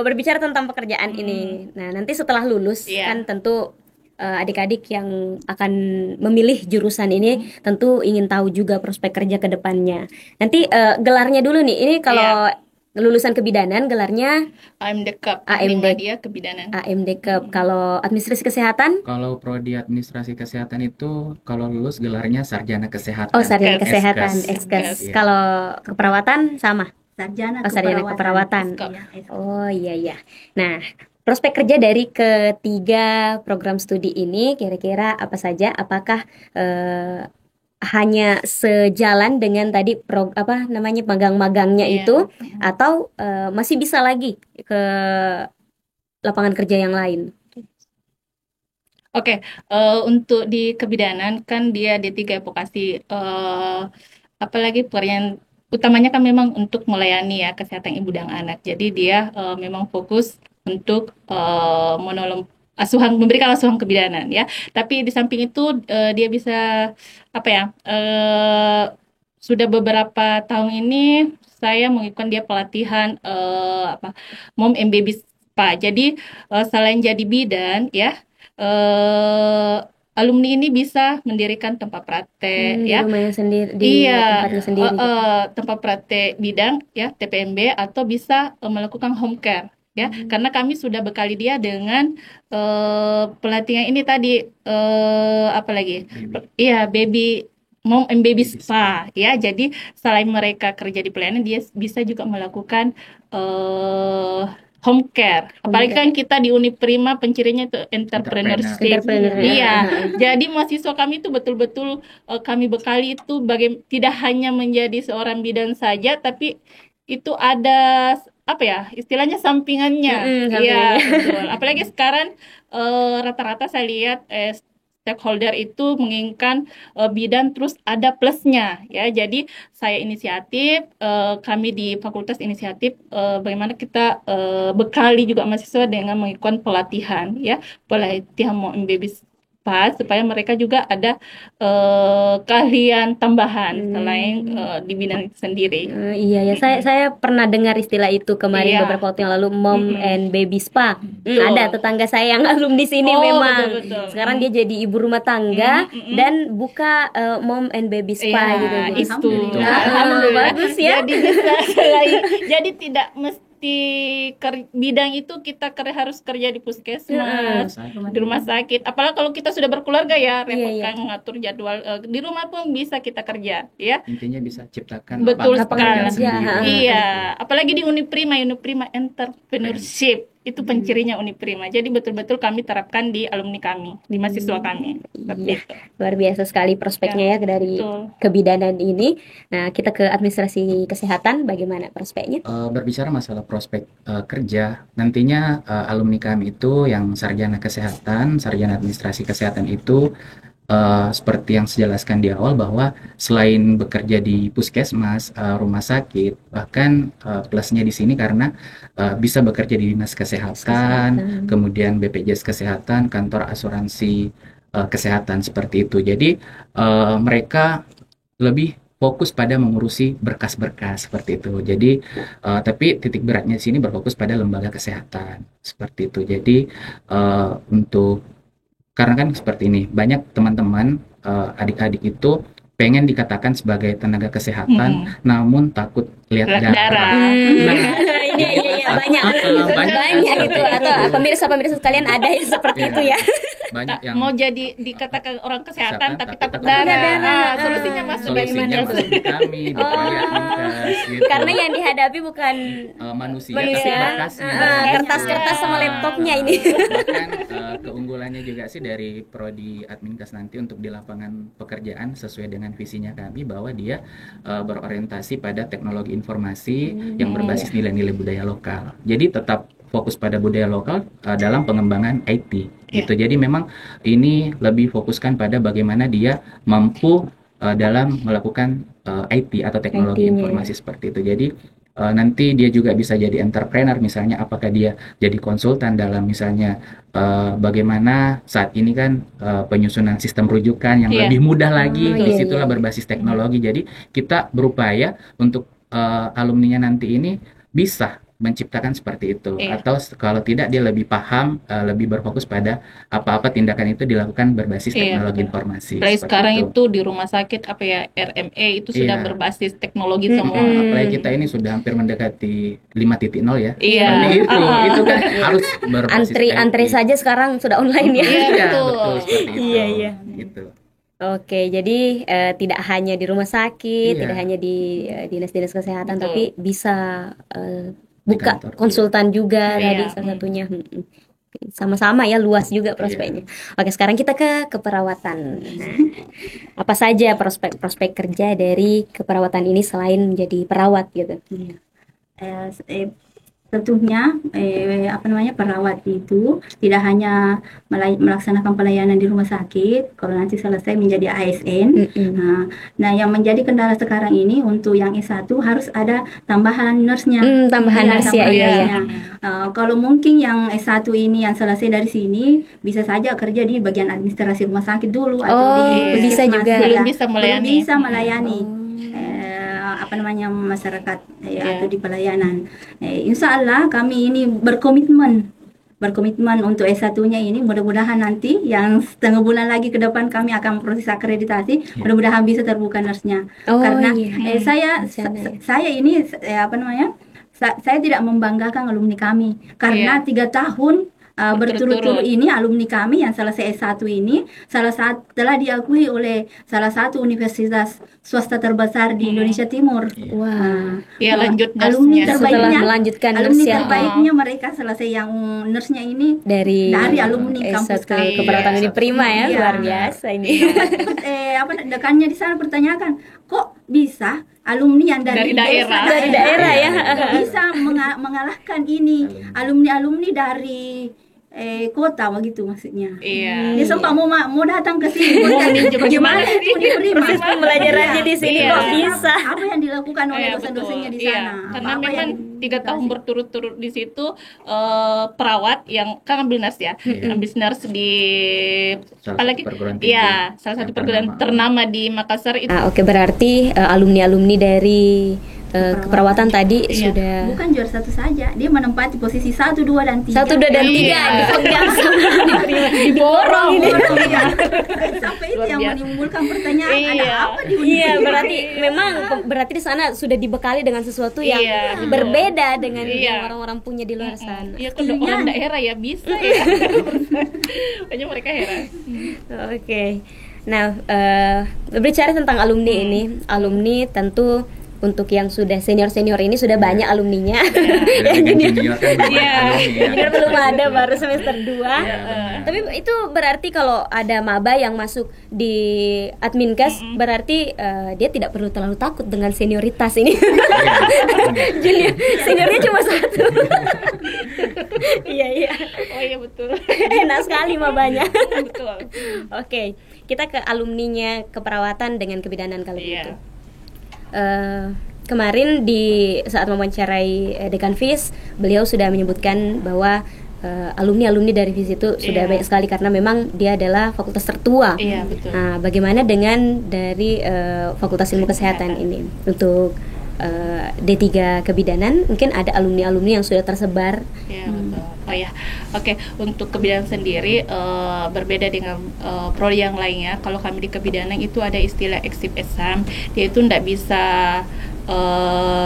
berbicara tentang pekerjaan ini. Nah, nanti setelah lulus Iya. kan tentu adik-adik yang akan memilih jurusan ini tentu ingin tahu juga prospek kerja ke depannya. Nanti gelarnya dulu nih. Ini kalau lulusan kebidanan gelarnya AMD-Cup, AMD. lima dia kebidanan. AMD Cup. Kalau administrasi kesehatan, Kalau prodi administrasi kesehatan itu kalau lulus gelarnya sarjana kesehatan. oh sarjana Eskes. kesehatan, Eskes. Eskes. Iya. Kalau keperawatan sama. Sarjana Oh, sarjana keperawatan. Iya, SK. Oh iya iya. Nah, prospek kerja dari ketiga program studi ini kira-kira apa saja? Apakah hanya sejalan dengan tadi magang-magangnya Iya. itu atau masih bisa lagi ke lapangan kerja yang lain? Oke, untuk di kebidanan kan dia D3 vokasi, apalagi pekerjaan utamanya kan memang untuk melayani ya kesehatan ibu dan anak. Jadi dia memang fokus untuk memberikan asuhan kebidanan ya. Tapi di samping itu dia bisa apa ya? Sudah beberapa tahun ini saya mengikuti dia pelatihan Mom and Baby Spa. Jadi selain jadi bidan ya. Alumni ini bisa mendirikan tempat praktek Di ya. rumahnya sendiri, di Iya, tempatnya sendiri. tempat praktek bidang ya TPMB atau bisa melakukan home care ya. Karena kami sudah bekali dia dengan pelatihan ini tadi apa lagi? Iya, baby Mom and Baby Spa ya. Jadi selain mereka kerja di pelayanan, dia bisa juga melakukan home care. Apalagi kan kita di Uniprima pencirinya itu entrepreneurship. Entrepreneur, ya. Iya. Jadi mahasiswa kami itu betul-betul kami bekali itu tidak hanya menjadi seorang bidan saja, tapi itu ada apa ya istilahnya sampingannya. Iya, betul. Apalagi sekarang rata-rata saya lihat stakeholder itu menginginkan bidan terus ada plusnya ya. Jadi saya inisiatif, kami di fakultas inisiatif bagaimana kita bekali juga mahasiswa dengan mengikuti pelatihan ya, pelatihan Mom and Baby Spa supaya mereka juga ada keahlian tambahan selain di bidang itu sendiri. Iya ya, saya pernah dengar istilah itu kemarin Iya. beberapa waktu yang lalu, Mom and Baby Spa. Betul. Ada tetangga saya yang alumni sini Oh, memang. betul-betul. Sekarang dia jadi ibu rumah tangga dan buka Mom and Baby Spa Iya, gitu. itu. Alhamdulillah. Alhamdulillah. Bagus ya. Jadi bisa jadi tidak mesti bidang itu kita harus kerja di puskesmas, di rumah sakit. Apalagi kalau kita sudah berkeluarga ya, repot Iya, kan mengatur jadwal. Di rumah pun bisa kita kerja, ya. Intinya bisa ciptakan Betul lapangan pekerjaan sekali. sendiri. Iya, apalagi di Uniprima Entrepreneurship itu pencirinya Uniprima. Jadi betul-betul kami terapkan di alumni kami, di mahasiswa kami. Seperti Iya. itu. Luar biasa sekali prospeknya ya dari Betul. kebidanan ini. Nah, kita ke administrasi kesehatan, bagaimana prospeknya? Berbicara masalah prospek kerja, nantinya alumni kami itu yang sarjana kesehatan, sarjana administrasi kesehatan itu seperti yang saya jelaskan di awal bahwa selain bekerja di puskesmas, rumah sakit, bahkan plusnya di sini karena bisa bekerja di dinas kesehatan, kemudian BPJS Kesehatan, kantor asuransi kesehatan seperti itu. Jadi mereka lebih fokus pada mengurusi berkas-berkas seperti itu. Jadi tapi titik beratnya di sini berfokus pada lembaga kesehatan seperti itu. Jadi karena kan seperti ini, banyak teman-teman adik-adik itu pengen dikatakan sebagai tenaga kesehatan, namun takut lihat darah. Iya, banyak itu. Atau pemirsa-pemirsa sekalian ada yang seperti itu ya. Banyak yang Mau jadi dikatakan orang kesehatan tapi takut takut darah. darah. Solusinya masuk dari solusinya mana? masuk di kami di proyek Minkas. gitu. Karena yang dihadapi bukan Manusia, manusia, tapi berkasnya. kertas-kertas sama laptopnya ini. Bahkan keunggulannya juga sih dari prodi Adminkas nanti untuk di lapangan pekerjaan sesuai dengan visinya kami bahwa dia berorientasi pada teknologi informasi yang berbasis nilai-nilai budaya lokal. Jadi tetap fokus pada budaya lokal dalam pengembangan IT gitu. Jadi memang ini lebih fokuskan pada bagaimana dia mampu dalam melakukan IT atau teknologi IT-nya. informasi seperti itu. Jadi nanti dia juga bisa jadi entrepreneur, misalnya apakah dia jadi konsultan dalam misalnya bagaimana saat ini kan penyusunan sistem rujukan yang lebih mudah lagi, disitulah berbasis teknologi. Jadi kita berupaya untuk alumninya nanti ini bisa menciptakan seperti itu, atau kalau tidak dia lebih paham, lebih berfokus pada apa-apa tindakan itu dilakukan berbasis teknologi informasi. Apalagi sekarang itu di rumah sakit apa ya, RME itu sudah berbasis teknologi semua. Apalagi kita ini sudah hampir mendekati 5.0 ya. Iya. Itu kan harus berbasis Antri saja sekarang sudah online ya. Iya, betul seperti itu. Iya. Gitu. Oke, jadi tidak hanya di rumah sakit, tidak hanya di dinas-dinas kesehatan, tapi bisa buka kantor, konsultan juga tadi salah satunya. Sama-sama ya, luas juga prospeknya. Oke, sekarang kita ke keperawatan. Nah, apa saja prospek kerja dari keperawatan ini selain menjadi perawat gitu? Tentunya perawat itu tidak hanya melaksanakan pelayanan di rumah sakit. Kalau nanti selesai menjadi ASN, nah yang menjadi kendala sekarang ini untuk yang S1 harus ada tambahan nurse-nya. Tambahan nurse ya. Kalau mungkin yang S1 ini yang selesai dari sini bisa saja kerja di bagian administrasi rumah sakit dulu atau di bisa juga belum bisa melayani. Masyarakat atau di pelayanan. Insya Allah kami ini berkomitmen untuk S1-nya ini. Mudah-mudahan nanti yang setengah bulan lagi ke depan kami akan proses akreditasi. Mudah-mudahan bisa terbuka nurse-nya. Karena saya ini saya tidak membanggakan alumni kami karena 3 tahun berturut-turut ini alumni kami yang selesai S1 ini telah diakui oleh salah satu universitas swasta terbesar di Indonesia Timur. Lanjut alumni terbaiknya melanjutkan terbaiknya mereka selesai yang nurse-nya ini dari alumni kampus kami. Keperawatan ini prima ya, luar biasa ini. Dekannya di sana pertanyakan, kok bisa alumni yang dari daerah ya bisa mengalahkan ini alumni dari kota begitu maksudnya. Dia sempat mau datang ke sini. Bagaimana proses pembelajarannya di sini kok bisa? Apa yang dilakukan oleh dosen-dosennya di sana? Karena memang 3 tahun berturut-turut di situ perawat yang kan ambil nurse ya, ambil nurse di salah satu perguruan ternama di Makassar itu. Oke, berarti alumni dari keperawatan tadi sudah bukan juara 1 saja, dia menempati posisi 1, 2 dan 3. 1, 2 dan 3 dipegang sama diborong ini. Sampai itu yang menimbulkan pertanyaan, ada apa di Iya, berarti di sana sudah dibekali dengan sesuatu yang berbeda dengan yang orang-orang punya di luar sana. Iya, kalau orang daerah ya bisa ya. Banyak mereka heran. Oke. Nah, berbicara tentang alumni ini, alumni tentu untuk yang sudah senior ini sudah banyak alumninya. Junior belum ada, baru semester 2. Tapi itu berarti kalau ada maba yang masuk di Adminkas, berarti dia tidak perlu terlalu takut dengan senioritas ini. Junior, seniornya cuma 1. Iya. Oh iya betul. Enak sekali mabanya. Betul. Oke, kita ke alumninya keperawatan dengan kebidanan kalau gitu. Kemarin di saat mewawancarai Dekan FIS, beliau sudah menyebutkan bahwa alumni dari FIS itu sudah banyak sekali karena memang dia adalah fakultas tertua. Iya, betul. Nah, bagaimana dengan dari Fakultas Ilmu Kesehatan ini untuk D3 kebidanan? Mungkin ada alumni yang sudah tersebar. Iya, betul. Oke. Untuk kebidanan sendiri berbeda dengan prodi yang lainnya. Kalau kami di kebidanan itu ada istilah exit exam. Dia itu tidak bisa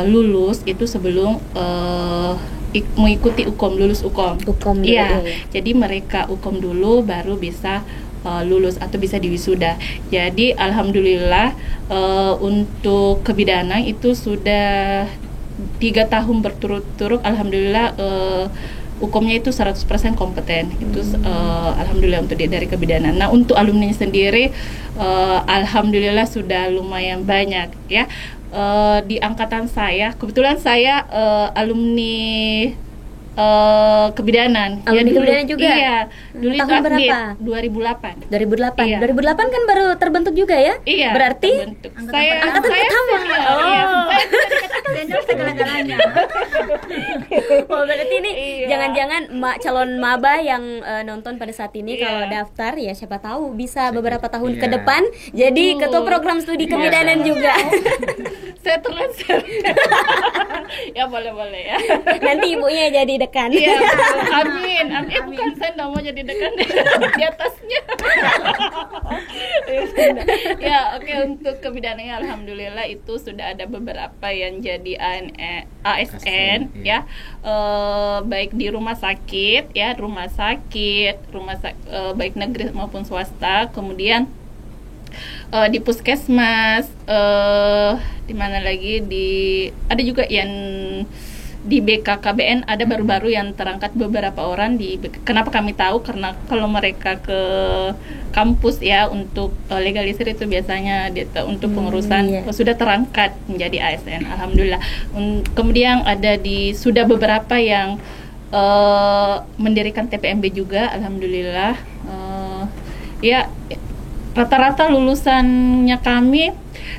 lulus itu sebelum mengikuti lulus UKOM. UKOM. Iya. Jadi mereka UKOM dulu baru bisa lulus atau bisa diwisuda. Jadi alhamdulillah untuk kebidanan itu sudah 3 tahun berturut-turut, alhamdulillah hukumnya itu 100% kompeten. Itu alhamdulillah untuk dari kebidanan. Nah, untuk alumni sendiri alhamdulillah sudah lumayan banyak ya. Di angkatan saya, kebetulan saya alumni kebidanan. Alumni kebidanan juga? Iya. Dulu Tahun itu berapa? 2008. 2008. Iya. 2008 kan baru terbentuk juga ya? Iya. Berarti terbentuk. angkatan saya pertama. senior, Oh. iya. Senior segala-galanya. Oh, berarti ini Iya. jangan-jangan calon maba yang nonton pada saat ini Iya. kalau daftar ya siapa tahu bisa beberapa tahun Iya. ke depan jadi Betul. ketua program studi Iya. kebidanan juga. Saya transfer. Ya boleh ya. Nanti ibunya jadi dekan. Iya, amin. Bukan, saya nggak mau jadi dekan di atasnya. Ya, oke, untuk kebidanan alhamdulillah itu sudah ada beberapa yang jadi ASN ya, baik di rumah sakit ya, baik negeri maupun swasta, kemudian di puskesmas, di mana lagi ada juga yang di BKKBN ada baru-baru yang terangkat beberapa orang kenapa kami tahu karena kalau mereka ke kampus ya untuk legalisir itu biasanya untuk pengurusan iya. sudah terangkat menjadi ASN alhamdulillah. Kemudian ada sudah beberapa yang mendirikan TPMB juga alhamdulillah. Ya rata-rata lulusannya kami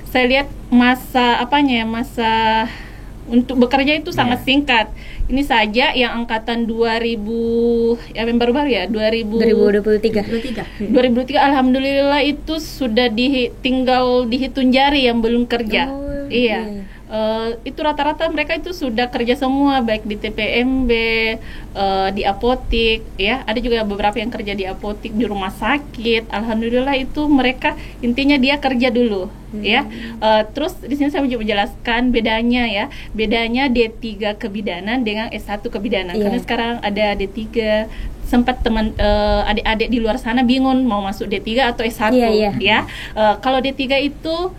saya lihat masa untuk bekerja itu sangat singkat. Ini saja yang angkatan 2000 yang baru-baru ya 2023. 2003 alhamdulillah itu sudah tinggal dihitung jari yang belum kerja. Oh, iya. Itu rata-rata mereka itu sudah kerja semua baik di TPMB, di apotik ya. Ada juga beberapa yang kerja di apotik, di rumah sakit. Alhamdulillah itu mereka intinya dia kerja dulu ya. Terus di sini saya mau menjelaskan bedanya D3 kebidanan dengan S1 kebidanan. Karena sekarang ada D3, sempat adik-adik di luar sana bingung mau masuk D3 atau S1 ya. Kalau D3 itu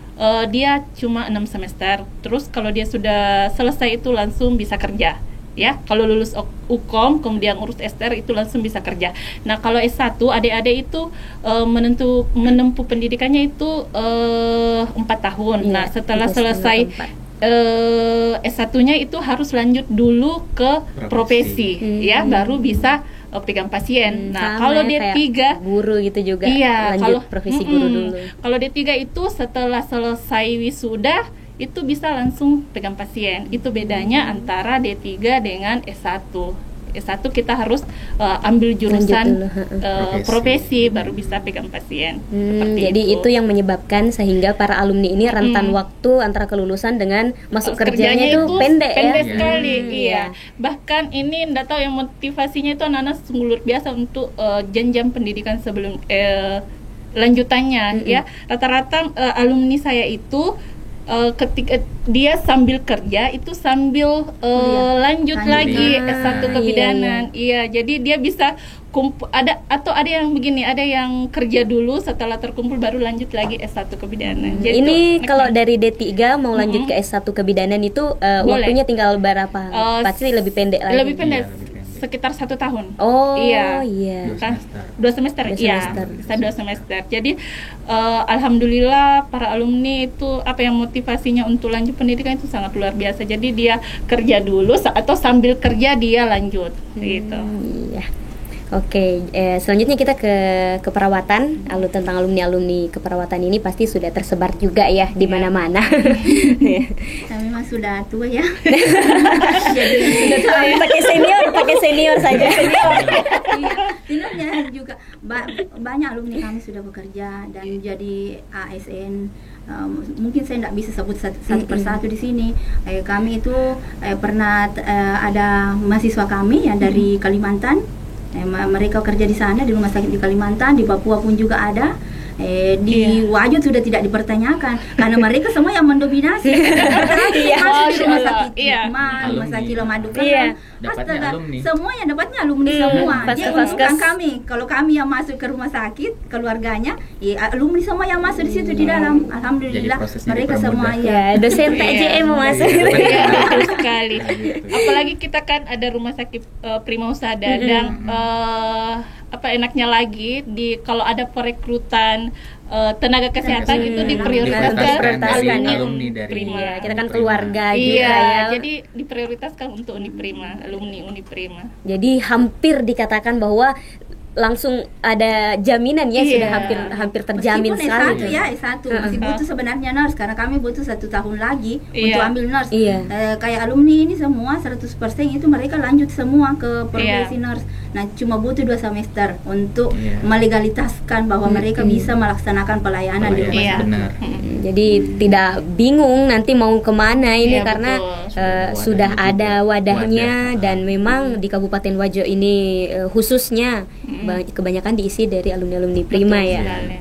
dia cuma 6 semester. Terus kalau dia sudah selesai itu langsung bisa kerja. Ya, kalau lulus Ukom kemudian urus ester itu langsung bisa kerja. Nah, kalau S1 adik-adik itu menempuh pendidikannya itu 4 tahun. Iya, Nah, setelah selesai S1-nya itu harus lanjut dulu ke profesi ya, baru bisa pegang pasien. Nah, kalau D3 guru gitu juga. Iya, lanjut profesi guru dulu. Kalau D3 itu setelah selesai wisuda itu bisa langsung pegang pasien. Itu bedanya antara D3 dengan S1. S1 kita harus ambil jurusan profesi baru bisa pegang pasien. Jadi itu yang menyebabkan sehingga para alumni ini rentan waktu antara kelulusan dengan masuk kerjanya itu pendek ya. Sekali, iya. Bahkan ini enggak tahu yang motivasinya itu anak-anak sungguh luar biasa untuk jenjang pendidikan sebelum lanjutannya ya. Rata-rata alumni saya itu ketika dia sambil kerja itu sambil lanjut lagi S1 kebidanan. Iya, jadi dia bisa ada yang begini, ada yang kerja dulu setelah terkumpul baru lanjut lagi S1 kebidanan. Jadi ini kalau dari D3 mau lanjut ke S1 kebidanan itu waktunya tinggal berapa? Pasti lebih pendek lagi. Lebih pendek. Sekitar 1 tahun. Oh iya. 2 semester. Iya, bisa 2 semester. Jadi alhamdulillah para alumni itu yang motivasinya untuk lanjut pendidikan itu sangat luar biasa. Jadi dia kerja dulu atau sambil kerja dia lanjut gitu. Iya. Oke, selanjutnya kita ke keperawatan. Tentang alumni keperawatan ini pasti sudah tersebar juga ya di mana-mana. Memang sudah tua ya. Jadi pakai senior saja. Seniornya juga banyak alumni kami sudah bekerja dan jadi ASN. Mungkin saya tidak bisa sebut satu persatu di sini. Kami itu pernah ada mahasiswa kami yang dari Kalimantan. Mereka kerja di sana di rumah sakit di Kalimantan, di Papua pun juga ada. Di Wajud sudah tidak dipertanyakan karena mereka semua yang mendominasi. Masuk di rumah sakit Iya. Hikmah, rumah Alumni. sakit Lamadukan, Iya. Dapatnya astaga, alumni. semuanya dapatnya alumni semua. Dia Vaskes-vaskes. bukan kami. Kalau kami yang masuk ke rumah sakit, keluarganya, ya alumni semua yang masuk di situ di dalam. Alhamdulillah Jadi prosesnya mereka dipermudah. semua Ya, dosen TJM mau masuk. Iya, betul sekali. Nah, gitu. Apalagi kita kan ada rumah sakit Prima Usaha Dadang. Apa enaknya lagi kalau ada perekrutan tenaga kesehatan itu diprioritaskan Diprioritaskan dari ya. alumni dari Prima. Iya, kita kan Prima. keluarga juga Iya, ya. jadi diprioritaskan untuk Uniprima, alumni Uniprima. Jadi hampir dikatakan bahwa langsung ada jaminan ya, Iya. sudah hampir terjamin Meskipun sekali. S1 ya, S1 masih butuh sebenarnya nurse karena kami butuh 1 tahun lagi Iya. untuk ambil nurse. Iya. Kayak alumni ini semua 100% itu mereka lanjut semua ke profesi nurse. Nah, cuma butuh 2 semester untuk Iya. melegalitaskan bahwa mereka bisa melaksanakan pelayanan di rumah Iya. sakit. Benar. Jadi tidak bingung nanti mau kemana ini Iya, karena betul. sudah Wadah ada juga. wadahnya Wadah. dan memang di Kabupaten Wajo ini khususnya kebanyakan diisi dari alumni-alumni Prima Betul ya. sekali.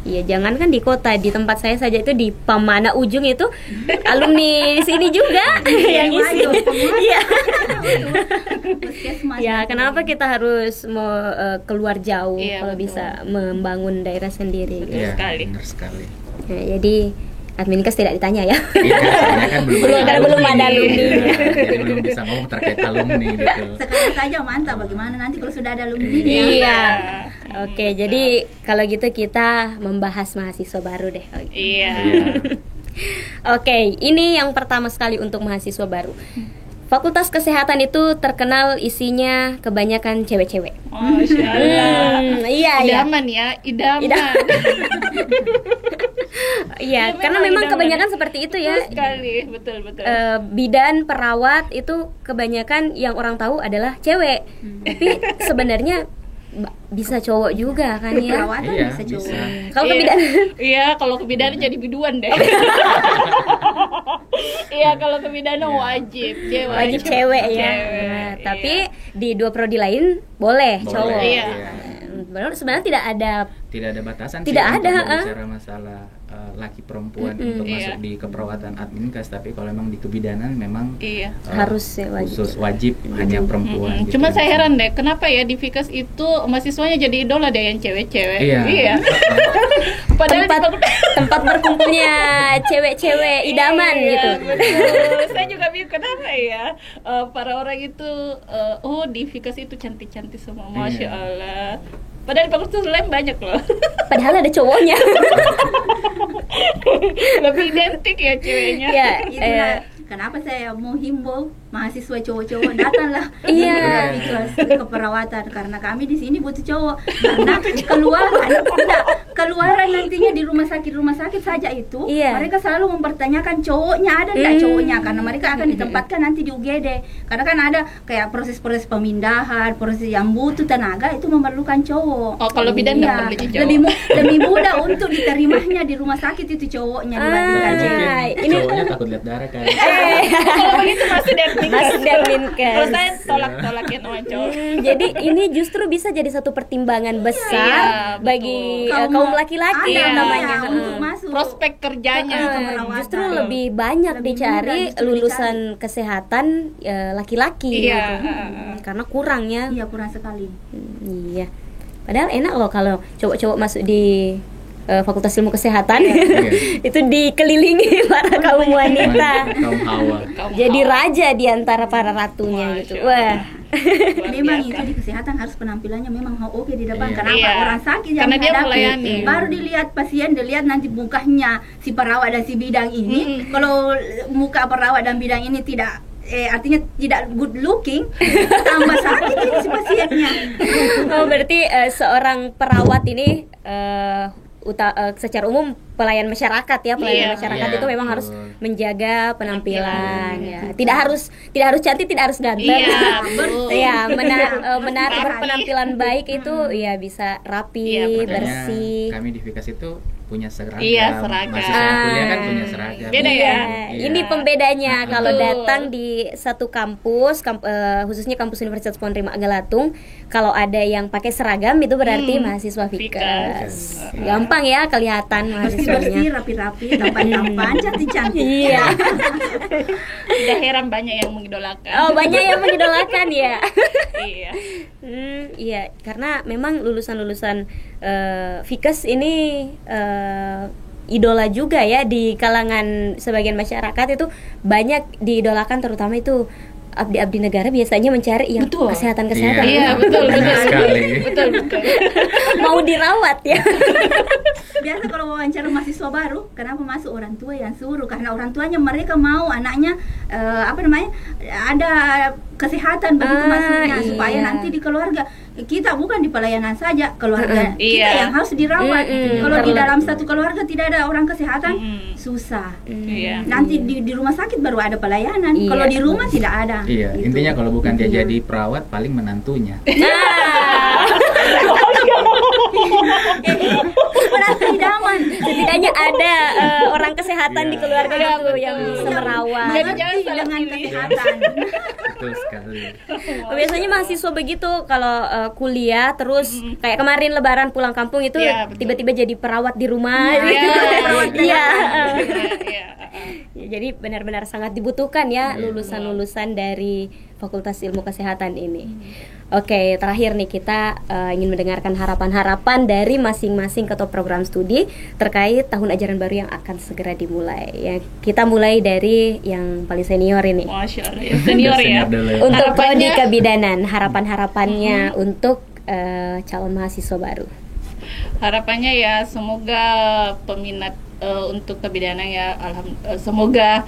Iya, jangan kan di kota, di tempat saya saja itu di Pamana ujung itu alumni sini juga yang isi. Wajo, Iya. Puskesmas. Ya, kenapa kita harus mau keluar jauh Iya, kalau betul. bisa membangun daerah sendiri? Betul. Iya, sekali. benar sekali. Ya, jadi Adminkes tidak ditanya ya. Iya, soalnya kan Belum ada alumni. Jadi belum bisa ngomong terkait alumni gitu. Sekarang saja mantap, bagaimana nanti kalau sudah ada alumni ya? Iya. Oke, jadi kalau gitu kita membahas mahasiswa baru deh. Iya. Iya. Oke, ini yang pertama sekali untuk mahasiswa baru. Fakultas Kesehatan itu terkenal isinya kebanyakan cewek-cewek. Masya Allah. Iya, iya. Idaman ya, idaman. Iya, Iya, karena memang memang kebanyakan idaman. seperti itu ya. Betul sekali, betul betul. Bidan, perawat itu kebanyakan yang orang tahu adalah cewek. Tapi sebenarnya bisa cowok juga kan ya. Perawatan Iya, bisa cowok. bisa. Kalau Iya. kebidanan Iya, kalau kebidanan jadi biduan deh. Iya, kalau kebidanan wajib, dia wajib cewek ya. Cewek, Nah, iya. tapi di 2 prodi lain boleh Boleh, cowok. Iya. Padahal sebenarnya tidak ada. Tidak ada batasan Tidak sih ada, untuk berbicara masalah laki perempuan untuk masuk Iya. di keperawatan adminkes, tapi kalau memang di kebidanan memang Iya. Harus ya, wajib. khusus wajib hanya perempuan. gitu. Cuma saya heran deh, kenapa ya di Fikes itu mahasiswanya jadi idola deh yang cewek-cewek? Iya. Padahal tempat berkumpulnya cewek-cewek idaman Iya, gitu. betul. Saya juga bingung kenapa ya para orang itu oh di Fikes itu cantik-cantik semua, masya Iya. Allah. Padahal di fakultas lain banyak loh. Padahal ada cowoknya. Lebih identik ya ceweknya. Ya, Itulah kenapa saya mau himbau mahasiswa cowok-cowok datanglah Iya. ke keperawatan karena kami di sini butuh cowok karena keluaran nantinya di rumah sakit saja itu Iya. mereka selalu mempertanyakan cowoknya ada nggak cowoknya karena mereka akan ditempatkan nanti di UGD karena kan ada kayak proses-proses pemindahan proses yang butuh tenaga itu memerlukan cowok. Oh, kalau bidan nggak perlu cowok. lebih mudah untuk diterimanya di rumah sakit itu cowoknya dibandingkan cewek. Mungkin ini- cowoknya takut lihat darah kan. Kalau begitu masih dari Masuk di Adminkes. Kalau saya tolak-tolakin sama cowok. Jadi ini justru bisa jadi satu pertimbangan besar Iya, betul. bagi kaum laki-laki Iya, namanya. untuk masuk. Prospek kerjanya. keperawatan. Justru lebih banyak Lebih dicari mudah justru lulusan kesehatan laki-laki Iya, gitu. Karena kurangnya. Iya kurang sekali. Iya. Padahal enak loh kalau cowok-cowok masuk di Fakultas Ilmu Kesehatan. Iya. Itu dikelilingi para kaum wanita. Kaum hawa. Jadi raja di antara para ratunya gitu. Masya Wah. Memang itu di kesehatan harus penampilannya memang oke di depan. Iya. Kenapa Iya. orang sakit yang Karena dia dihadapi, melayani. baru dilihat pasien, dilihat nanti mukanya si perawat dan si bidang ini. Kalau muka perawat dan bidang ini tidak artinya tidak good looking, tambah sakit ini si pasiennya. Oh, berarti seorang perawat ini secara umum pelayan masyarakat ya, pelayan Iya. masyarakat Iya, itu memang harus betul. menjaga penampilan Iya. ya. Tidak harus cantik, tidak harus ganteng. Iya, betul. Ya, Iya. menarik Rapi. berpenampilan baik itu ya bisa rapi, Iya, betul. Makanya bersih. kami di Fikas itu punya seragam. Iya, seragam. Mahasiswa yang kuliah kan punya seragam. Beda Iya, ya? Iya. ini pembedanya kalau Betul. datang di satu kampus, khususnya kampus Universitas Ponri Galatung, kalau ada yang pakai seragam itu berarti mahasiswa Fikas. Fikas. Gampang ya kelihatan bersih-bersih, mahasiswanya. rapi-rapi, tampan-tampan, cantik-cantik. Iya. Tidak heran banyak yang mengidolakan. Oh, banyak yang mengidolakan ya. Iya. Iya, karena memang lulusan-lulusan Fikas ini idola juga ya di kalangan sebagian masyarakat, itu banyak diidolakan, terutama itu abdi-abdi negara biasanya mencari yang Betul. kesehatan-kesehatan. Iya, betul, Benar betul. sekali. Betul, betul. Mau dirawat ya. Biasa kalau wawancara mahasiswa baru, kenapa masuk orang tua yang suruh? Karena orang tuanya mereka mau anaknya ada kesehatan begitu masuknya, iya. supaya nanti di keluarga kita bukan di pelayanan saja, keluarga kita Iya. yang harus dirawat. Kalau di Terlalu. dalam satu keluarga tidak ada orang kesehatan, Mm. susah. Iya. Nanti di rumah sakit baru ada pelayanan. Iya. Kalau di rumah tidak ada. Iya, Gitu. intinya kalau bukan dia Intinya. jadi perawat, paling menantunya. Nah, Menantu idaman. setidaknya ada orang kesehatan di keluarga Iya, gitu betul. yang bisa Jadi merawat. jangan salah dengan pilih. kesehatan. Betul sekali. Biasanya mahasiswa begitu kalau kuliah terus kayak kemarin Lebaran pulang kampung itu Iya, betul. tiba-tiba jadi perawat di rumah. Iya, Iya. Iya. Iya. Ya, jadi benar-benar sangat dibutuhkan ya lulusan-lulusan dari Fakultas Ilmu Kesehatan ini. Oke, terakhir nih kita ingin mendengarkan harapan-harapan dari masing-masing ketua program studi terkait tahun ajaran baru yang akan segera dimulai. Ya, kita mulai dari yang paling senior ini. Masya Allah, ya. Senior ya. Dulu ya. Untuk prodi Harapannya- kebidanan, harapan-harapannya untuk calon mahasiswa baru. Harapannya ya semoga peminat untuk kebidanan ya semoga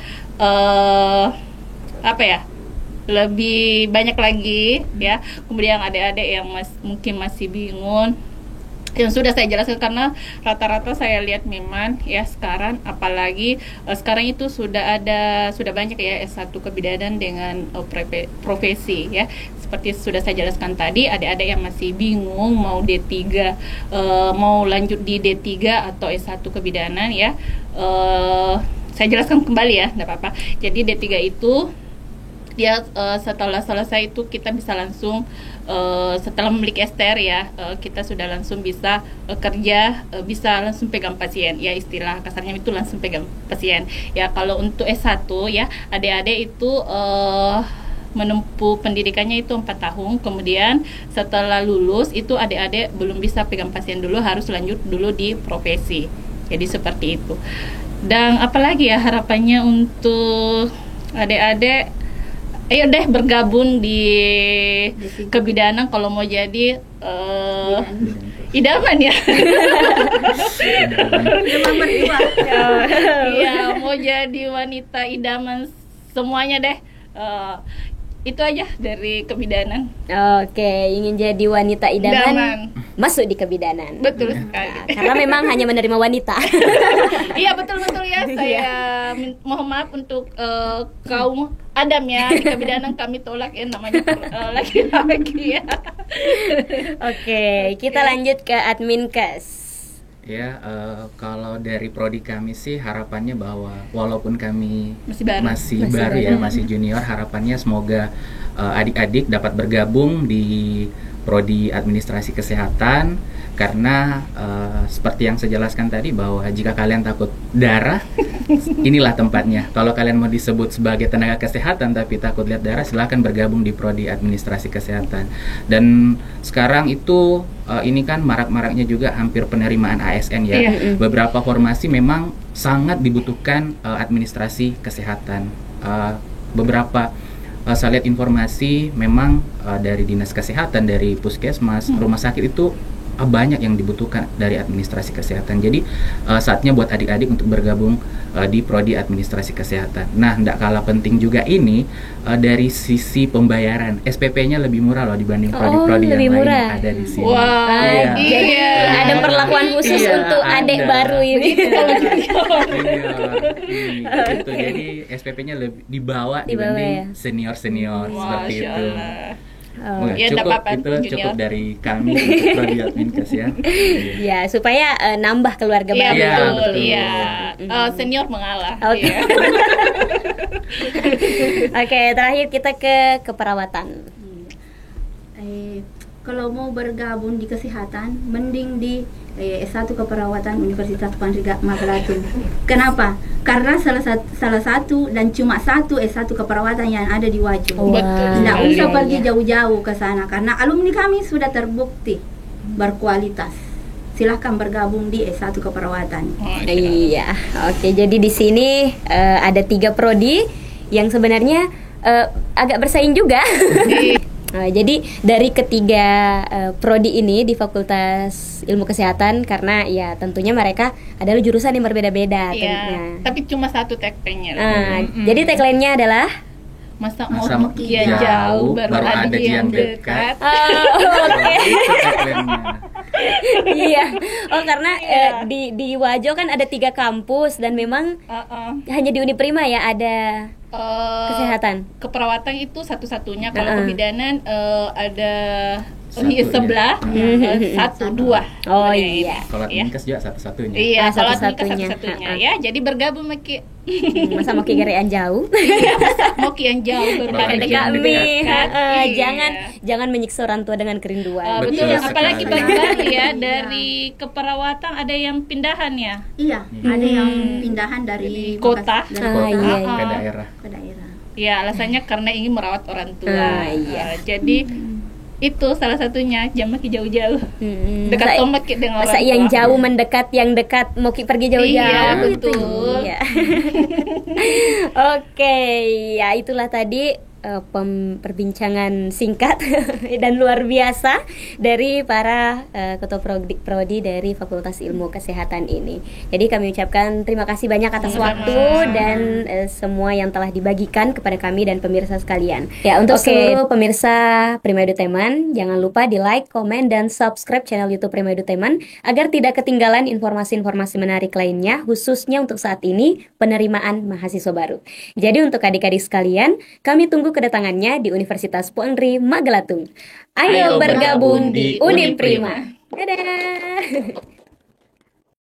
lebih banyak lagi ya. Kemudian adik-adik yang mungkin masih bingung, yang sudah saya jelaskan, karena rata-rata saya lihat memang ya sekarang, apalagi sekarang itu sudah banyak ya S1 kebidanan dengan profesi ya. Seperti sudah saya jelaskan tadi, adik-adik yang masih bingung mau D3, mau lanjut di D3 atau S1 kebidanan ya, saya jelaskan kembali ya, enggak apa-apa. Jadi D3 itu dia setelah selesai itu kita bisa langsung setelah memiliki STR ya, kita sudah langsung bisa kerja, bisa langsung pegang pasien ya, istilah kasarnya itu langsung pegang pasien ya. Kalau untuk S1 ya, adik-adik itu menempuh pendidikannya itu 4 tahun, kemudian setelah lulus itu adik-adik belum bisa pegang pasien dulu, harus lanjut dulu di profesi. Jadi seperti itu. Dan apalagi ya harapannya untuk adik-adik, ayo deh bergabung di kebidanan kalau mau jadi idaman ya. Memang berdua. Iya, mau jadi wanita idaman semuanya deh. Itu aja dari kebidanan. Oke, ingin jadi wanita idaman, Idaman. masuk di kebidanan. Betul sekali. Karena memang hanya menerima wanita. Iya, betul-betul ya. Saya mohon maaf untuk kaum Adam ya, di kebidanan kami tolak ya namanya laki-laki ya. Oke, kita lanjut ke admin kes. Ya, kalau dari prodi kami sih harapannya bahwa walaupun kami Masih baru. baru ya, masih junior, harapannya semoga adik-adik dapat bergabung di prodi administrasi kesehatan, karena seperti yang saya jelaskan tadi bahwa jika kalian takut darah, inilah tempatnya. Kalau kalian mau disebut sebagai tenaga kesehatan tapi takut lihat darah, silahkan bergabung di prodi administrasi kesehatan. Dan sekarang itu ini kan marak-maraknya juga hampir penerimaan ASN ya. Beberapa formasi memang sangat dibutuhkan administrasi kesehatan. Beberapa saya lihat informasi memang dari dinas kesehatan, dari puskesmas, rumah sakit itu banyak yang dibutuhkan dari administrasi kesehatan. Jadi saatnya buat adik-adik untuk bergabung di prodi administrasi kesehatan. Nah, tidak kalah penting juga ini dari sisi pembayaran, SPP-nya lebih murah loh dibanding prodi-prodi yang lebih lain murah. yang ada di sini. Wah, Iya. Jadi ada perlakuan khusus Iya, untuk adik ada. baru ini. Gitu. Jadi SPP-nya lebih dibawa Dibawa dibanding ya. senior-senior seperti Masya itu. Allah. Oh. Enggak, Ya, nggak cukup apa-apa, itu Junior. cukup dari kami untuk prodi Adminkes ya. Ya, supaya nambah keluarga Iya, baru. Iya, betul. betul. Iya. Mm. Senior mengalah. Oke. Iya. Oke, terakhir kita ke keperawatan. Kalau mau bergabung di kesehatan, mending di S1 Keperawatan Universitas Pandri Magelatung. Kenapa? Karena salah satu dan cuma satu S1 Keperawatan yang ada di Wajo. Wah. Betul. Nggak sekali. usah pergi Iya. jauh-jauh ke sana karena alumni kami sudah terbukti berkualitas. Silahkan bergabung di S1 Keperawatan. Iya, oke. Jadi di sini ada 3 prodi yang sebenarnya agak bersaing juga. Jadi dari ketiga prodi ini di Fakultas Ilmu Kesehatan, karena ya tentunya mereka adalah jurusan yang berbeda-beda. Iya. tentunya. Tapi cuma satu tagline-nya. Jadi tagline-nya adalah Masa Masa mau mau kian jauh, jauh, baru baru ada ada yang yang dekat. oke. Itu tagline-nya. Iya. Oh, karena di Wajo kan ada 3 kampus dan memang hanya di Uniprima ya ada kesehatan. Keperawatan itu satu-satunya. Uh-uh. Kalau kebidanan ada Satu, di sebelah satu dua. Oh, Sebenarnya iya. ini. Kalau Ya. Adminkes juga satu-satunya. Iya, Ah, kalau satu-satunya. satu-satunya Ha-ha. ya. Jadi bergabung Maki. Masa mau kegerean jauh. Mau kian jauh baru Baru ada ada yang yang Kami dekat. Iya. jangan menyiksa orang tua dengan kerinduan. Betul, Betul apalagi sekali. baru-baru ya Iya. dari keperawatan ada yang pindahan ya. Iya, ada yang pindahan dari Kota. dari Ah, kota iya, Ke iya. daerah. ke daerah. Ya, alasannya karena ingin merawat orang tua. Iya. Jadi itu salah satunya jangan maki jauh-jauh. Masa- Dekat tomat dengan orang Masa tua. yang jauh mendekat, yang dekat mau pergi jauh-jauh. Iya, gitu. betul. Iya. Oke, ya itulah tadi perbincangan singkat dan luar biasa dari para ketua prodi dari Fakultas Ilmu Kesehatan ini. Jadi kami ucapkan terima kasih banyak atas Sama-sama. waktu dan semua yang telah dibagikan kepada kami dan pemirsa sekalian. Ya, untuk seluruh pemirsa Prima Edutainment, jangan lupa di like, komen, dan subscribe channel YouTube Prima Edutainment agar tidak ketinggalan informasi-informasi menarik lainnya, khususnya untuk saat ini penerimaan mahasiswa baru. Jadi untuk adik-adik sekalian, kami tunggu kedatangannya di Universitas Puandri Magelatung. Ayo Ayo bergabung bergabung di di Uniprima. Uniprima. Dadah.